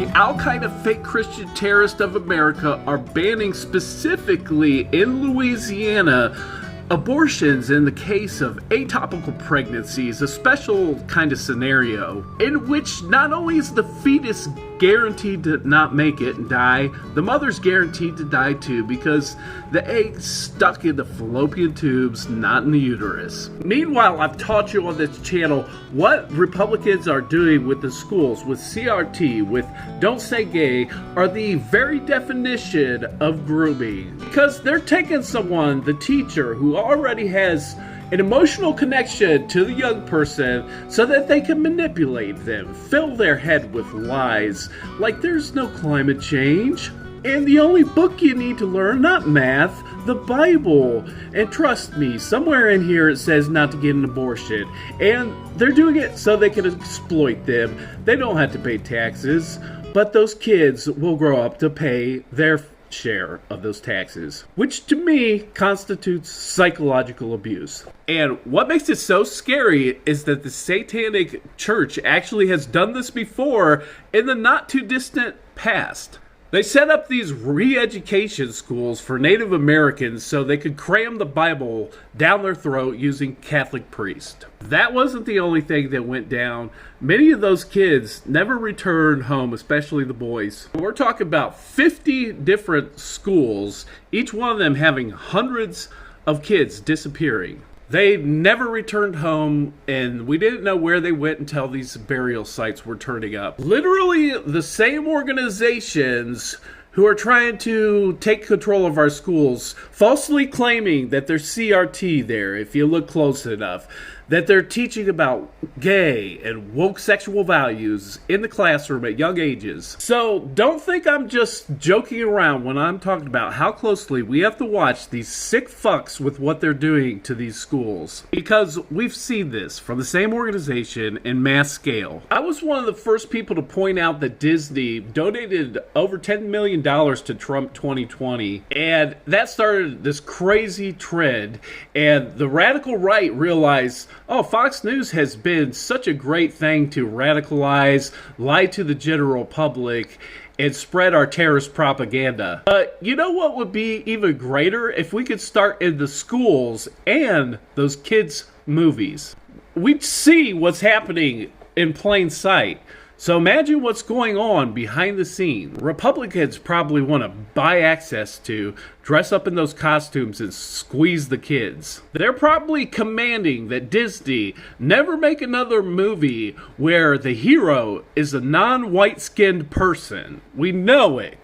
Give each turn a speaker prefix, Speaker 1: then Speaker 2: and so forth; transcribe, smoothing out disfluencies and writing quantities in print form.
Speaker 1: the Al-Qaeda fake Christian terrorists of America are banning specifically in Louisiana abortions in the case of atopical pregnancies, a special kind of scenario in which not only is the fetus guaranteed to not make it and die, the mother's guaranteed to die too because the egg's stuck in the fallopian tubes, not in the uterus. Meanwhile, I've taught you on this channel what Republicans are doing with the schools, with CRT, with Don't Say Gay, are the very definition of grooming. Because they're taking someone, the teacher, who already has an emotional connection to the young person so that they can manipulate them, fill their head with lies, like there's no climate change. And the only book you need to learn, not math, the Bible. And trust me, somewhere in here it says not to get an abortion. And they're doing it so they can exploit them. They don't have to pay taxes, but those kids will grow up to pay their share of those taxes, which to me constitutes psychological abuse. And what makes it so scary is that the Satanic Church actually has done this before in the not too distant past. They set up these re-education schools for Native Americans so they could cram the Bible down their throat using Catholic priests. That wasn't the only thing that went down. Many of those kids never returned home, especially the boys. We're talking about 50 different schools, each one of them having hundreds of kids disappearing. They never returned home, and we didn't know where they went until these burial sites were turning up. Literally the same organizations who are trying to take control of our schools, falsely claiming that there's CRT there, if you look close enough, that they're teaching about gay and woke sexual values in the classroom at young ages. So don't think I'm just joking around when I'm talking about how closely we have to watch these sick fucks with what they're doing to these schools. Because we've seen this from the same organization in mass scale. I was one of the first people to point out that Disney donated over $10 million to Trump 2020. And that started this crazy trend. And the radical right realized, oh, Fox News has been such a great thing to radicalize, lie to the general public, and spread our terrorist propaganda. But you know what would be even greater? If we could start in the schools and those kids' movies. We'd see what's happening in plain sight. So imagine what's going on behind the scenes. Republicans probably want to buy access to, dress up in those costumes and squeeze the kids. They're probably commanding that Disney never make another movie where the hero is a non-white skinned person. We know it.